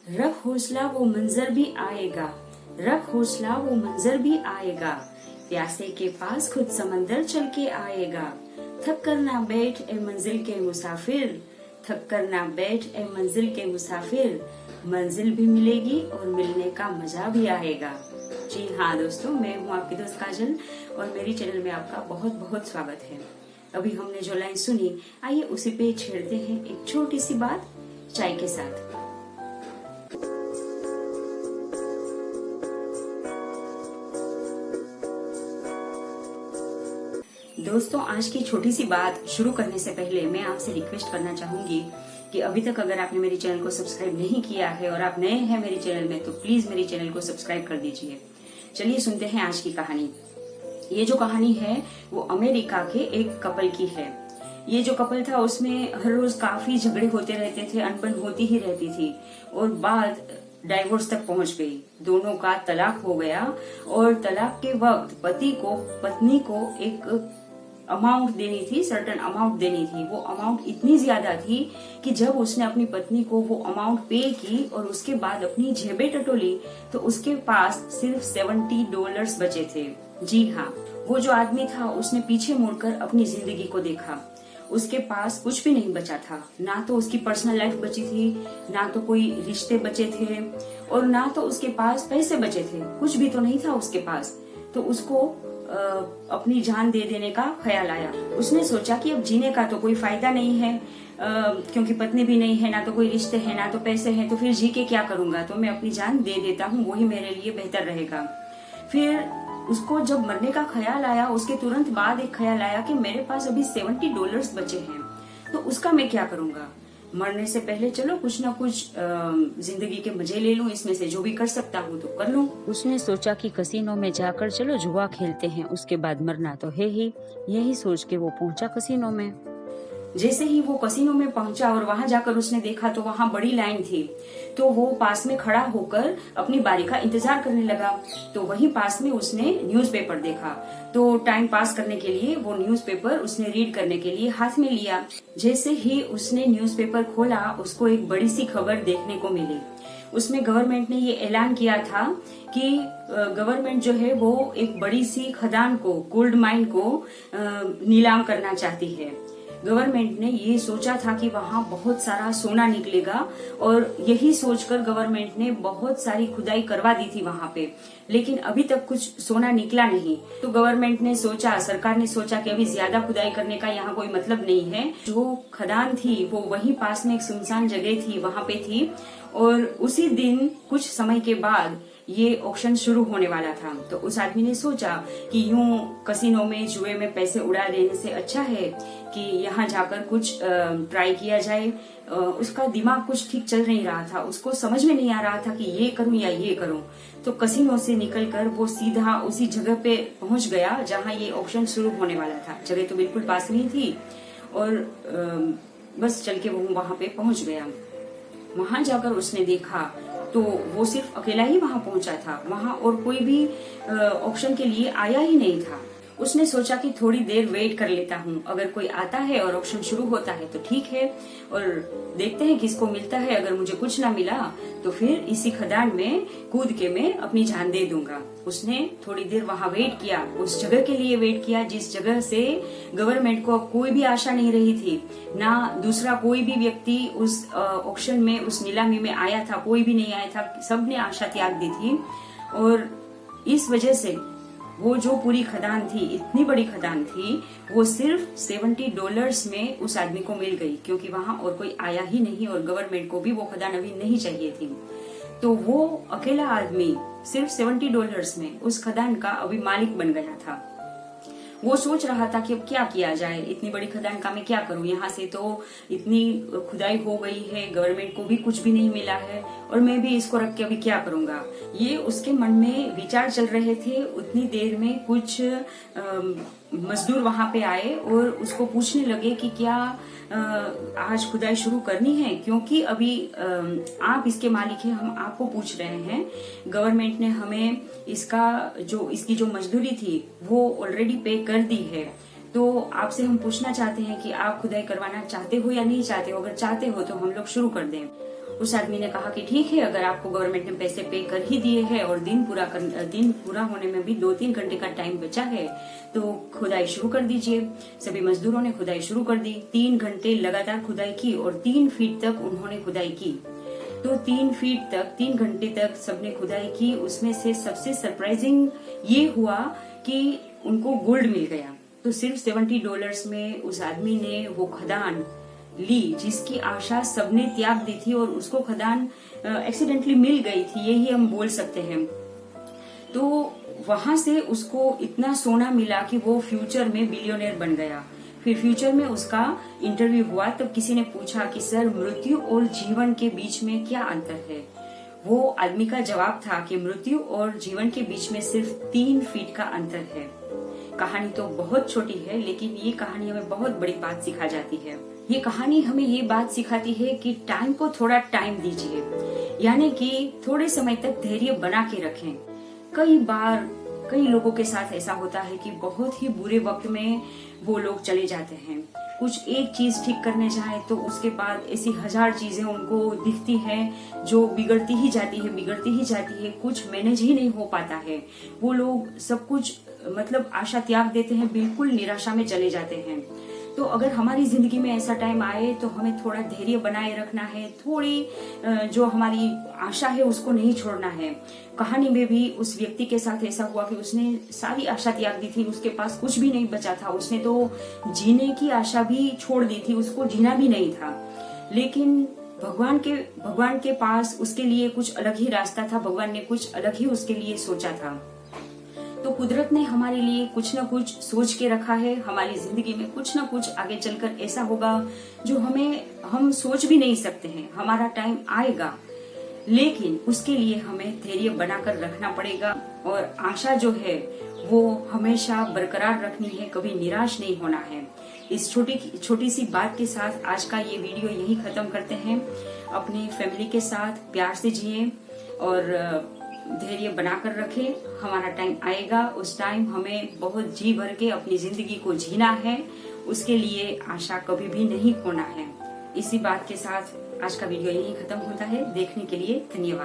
रख हौसला वो मंजर भी आएगा, रख हौसला वो मंजर भी आएगा, प्यासे के पास खुद समंदर चल के आएगा। थक कर ना बैठ ए मंजिल के मुसाफिर, थक कर ना बैठ ए मंजिल के मुसाफिर, मंजिल भी मिलेगी और मिलने का मजा भी आएगा। जी हाँ दोस्तों, मैं हूँ आपकी दोस्त काजल और मेरी चैनल में आपका बहुत बहुत स्वागत है। अभी हमने जो लाइन सुनी, आइए उसी पे छेड़ते हैं एक छोटी सी बात चाय के साथ। दोस्तों, आज की छोटी सी बात शुरू करने से पहले मैं आपसे रिक्वेस्ट करना चाहूंगी कि अभी तक अगर आपने मेरे चैनल को सब्सक्राइब नहीं किया है और आप नए हैं मेरे चैनल में, तो प्लीज मेरे चैनल को सब्सक्राइब कर दीजिए। चलिए सुनते हैं आज की कहानी। ये जो कहानी है वो अमेरिका के एक कपल की है। ये जो कपल था उसमें हर रोज काफी झगड़े होते रहते थे, अनबन होती ही रहती थी और बात डाइवोर्स तक पहुंच गई। दोनों का तलाक हो गया और तलाक के वक्त पति को पत्नी को एक अमाउंट देनी थी, सर्टेन अमाउंट देनी थी। वो अमाउंट इतनी ज्यादा थी कि जब उसने अपनी पत्नी को वो अमाउंट पे की और उसके बाद अपनी जेबें टटोली तो उसके पास सिर्फ $70 बचे थे। जी हाँ, वो जो आदमी था उसने पीछे मुड़कर अपनी जिंदगी को देखा। उसके पास कुछ भी नहीं बचा था, ना तो उसकी पर्सनल लाइफ बची थी, ना तो कोई रिश्ते बचे थे और ना तो उसके पास पैसे बचे थे। कुछ भी तो नहीं था उसके पास। तो उसको अपनी जान दे देने का ख्याल आया। उसने सोचा कि अब जीने का तो कोई फायदा नहीं है, क्योंकि पत्नी भी नहीं है, ना तो कोई रिश्ते हैं, ना तो पैसे हैं, तो फिर जी के क्या करूंगा, तो मैं अपनी जान दे देता हूँ, वही मेरे लिए बेहतर रहेगा। फिर उसको जब मरने का ख्याल आया, उसके तुरंत बाद एक ख्याल आया कि मेरे पास अभी $70 बचे हैं, तो उसका मैं क्या करूंगा। मरने से पहले चलो कुछ ना कुछ जिंदगी के मजे ले लूं, इसमें से जो भी कर सकता हूँ तो कर लूं। उसने सोचा कि कसिनो में जाकर चलो जुआ खेलते हैं, उसके बाद मरना तो है ही। यही सोच के वो पहुंचा कसिनो में। जैसे ही वो कसिनो में पहुंचा और वहां जाकर उसने देखा तो वहां बड़ी लाइन थी, तो वो पास में खड़ा होकर अपनी बारी का इंतजार करने लगा। तो वहीं पास में उसने न्यूज़पेपर देखा, तो टाइम पास करने के लिए वो न्यूज़पेपर उसने रीड करने के लिए हाथ में लिया। जैसे ही उसने न्यूज़पेपर खोला, उसको एक बड़ी सी खबर देखने को मिली। उसमें गवर्नमेंट ने ये ऐलान किया था कि गवर्नमेंट जो है वो एक बड़ी सी खदान को, गोल्ड माइन को नीलाम करना चाहती है। गवर्नमेंट ने ये सोचा था कि वहां बहुत सारा सोना निकलेगा और यही सोचकर गवर्नमेंट ने बहुत सारी खुदाई करवा दी थी वहां पे, लेकिन अभी तक कुछ सोना निकला नहीं। तो गवर्नमेंट ने सोचा, सरकार ने सोचा कि अभी ज्यादा खुदाई करने का यहाँ कोई मतलब नहीं है। जो खदान थी वो वहीं पास में एक सुनसान जगह थी, वहां पे थी और उसी दिन कुछ समय के बाद ये ऑक्शन शुरू होने वाला था। तो उस आदमी ने सोचा कि यूं कसिनो में जुए में पैसे उड़ा देने से अच्छा है कि यहाँ जाकर कुछ ट्राई किया जाए। उसका दिमाग कुछ ठीक चल नहीं रहा था, उसको समझ में नहीं आ रहा था कि ये करूं या ये करूं। तो कसिनो से निकलकर वो सीधा उसी जगह पे पहुंच गया जहाँ ये ऑक्शन शुरू होने वाला था। जगह तो बिल्कुल पास में ही थी और बस चल के वो वहां पे पहुंच गया। वहां जाकर उसने देखा तो वो सिर्फ अकेला ही वहां पहुंचा था, वहां और कोई भी ऑक्शन के लिए आया ही नहीं था। उसने सोचा कि थोड़ी देर वेट कर लेता हूँ, अगर कोई आता है और ऑक्शन शुरू होता है तो ठीक है और देखते हैं किसको मिलता है। अगर मुझे कुछ ना मिला तो फिर इसी खदान में कूद के मैं अपनी जान दे दूंगा। उसने थोड़ी देर वहां वेट किया, उस जगह के लिए वेट किया जिस जगह से गवर्नमेंट को कोई भी आशा नहीं रही थी, ना दूसरा कोई भी व्यक्ति उस ऑक्शन में, उस नीलामी में आया था, कोई भी नहीं आया था, सबने आशा त्याग दी थी। और इस वजह से वो जो पूरी खदान थी, इतनी बड़ी खदान थी, वो सिर्फ $70 में उस आदमी को मिल गई, क्योंकि वहां और कोई आया ही नहीं और गवर्नमेंट को भी वो खदान अभी नहीं चाहिए थी। तो वो अकेला आदमी सिर्फ $70 में उस खदान का अभी मालिक बन गया था। वो सोच रहा था कि अब क्या किया जाए, इतनी बड़ी खदान का मैं क्या करूं, यहाँ से तो इतनी खुदाई हो गई है, गवर्नमेंट को भी कुछ भी नहीं मिला है और मैं भी इसको रख के अभी क्या करूंगा। ये उसके मन में विचार चल रहे थे। उतनी देर में कुछ मजदूर वहां पे आए और उसको पूछने लगे कि क्या आज खुदाई शुरू करनी है, क्योंकि अभी आप इसके मालिक हैं, हम आपको पूछ रहे हैं। गवर्नमेंट ने हमें इसकी जो मजदूरी थी वो ऑलरेडी पे कर दी है, तो आपसे हम पूछना चाहते हैं कि आप खुदाई करवाना चाहते हो या नहीं चाहते हो। अगर चाहते हो तो हम लोग शुरू कर दें। उस आदमी ने कहा कि ठीक है, अगर आपको गवर्नमेंट ने पैसे पे कर ही दिए हैं और दिन पूरा होने में भी 2-3 घंटे का टाइम बचा है तो खुदाई शुरू कर दीजिए। सभी मजदूरों ने खुदाई शुरू कर दी। 3 घंटे लगातार खुदाई की और 3 फीट तक उन्होंने खुदाई की। तो 3 घंटे तक सबने खुदाई की। उसमें से सबसे सरप्राइजिंग ये हुआ कि उनको गोल्ड मिल गया। तो सिर्फ $70 में उस आदमी ने वो खदान ली जिसकी आशा सबने त्याग दी थी, और उसको खदान एक्सीडेंटली मिल गई थी, यही हम बोल सकते हैं। तो वहां से उसको इतना सोना मिला कि वो फ्यूचर में बिलियनर बन गया। फिर फ्यूचर में उसका इंटरव्यू हुआ, तब किसी ने पूछा कि सर, मृत्यु और जीवन के बीच में क्या अंतर है? वो आदमी का जवाब था कि मृत्यु और जीवन के बीच में सिर्फ 3 फीट का अंतर है। कहानी तो बहुत छोटी है, लेकिन ये कहानी हमें बहुत बड़ी बात सिखा जाती है। ये कहानी हमें ये बात सिखाती है कि टाइम को थोड़ा टाइम दीजिए, यानी कि थोड़े समय तक धैर्य बना के रखें। कई बार कई लोगों के साथ ऐसा होता है कि बहुत ही बुरे वक्त में वो लोग चले जाते हैं। कुछ एक चीज ठीक करने जाए तो उसके बाद ऐसी 1000 चीजें उनको दिखती हैं जो बिगड़ती ही जाती है। कुछ मैनेज ही नहीं हो पाता है। वो लोग सब कुछ मतलब आशा त्याग देते हैं, बिल्कुल निराशा में चले जाते हैं। तो अगर हमारी जिंदगी में ऐसा टाइम आए तो हमें थोड़ा धैर्य बनाए रखना है, थोड़ी जो हमारी आशा है उसको नहीं छोड़ना है। कहानी में भी उस व्यक्ति के साथ ऐसा हुआ कि उसने सारी आशा त्याग दी थी, उसके पास कुछ भी नहीं बचा था। उसने तो जीने की आशा भी छोड़ दी थी, उसको जीना भी नहीं था। लेकिन भगवान के पास उसके लिए कुछ अलग ही रास्ता था, भगवान ने कुछ अलग ही उसके लिए सोचा था। तो कुदरत ने हमारे लिए कुछ न कुछ सोच के रखा है। हमारी जिंदगी में कुछ न कुछ आगे चलकर ऐसा होगा जो हम सोच भी नहीं सकते हैं। हमारा टाइम आएगा, लेकिन उसके लिए हमें धैर्य बनाकर रखना पड़ेगा, और आशा जो है वो हमेशा बरकरार रखनी है, कभी निराश नहीं होना है। इस छोटी सी बात के साथ आज का ये वीडियो यही खत्म करते हैं। अपनी फैमिली के साथ प्यार से जिए और धैर्य बनाकर रखें। हमारा टाइम आएगा, उस टाइम हमें बहुत जी भर के अपनी जिंदगी को जीना है। उसके लिए आशा कभी भी नहीं खोना है। इसी बात के साथ आज का वीडियो यही खत्म होता है। देखने के लिए धन्यवाद।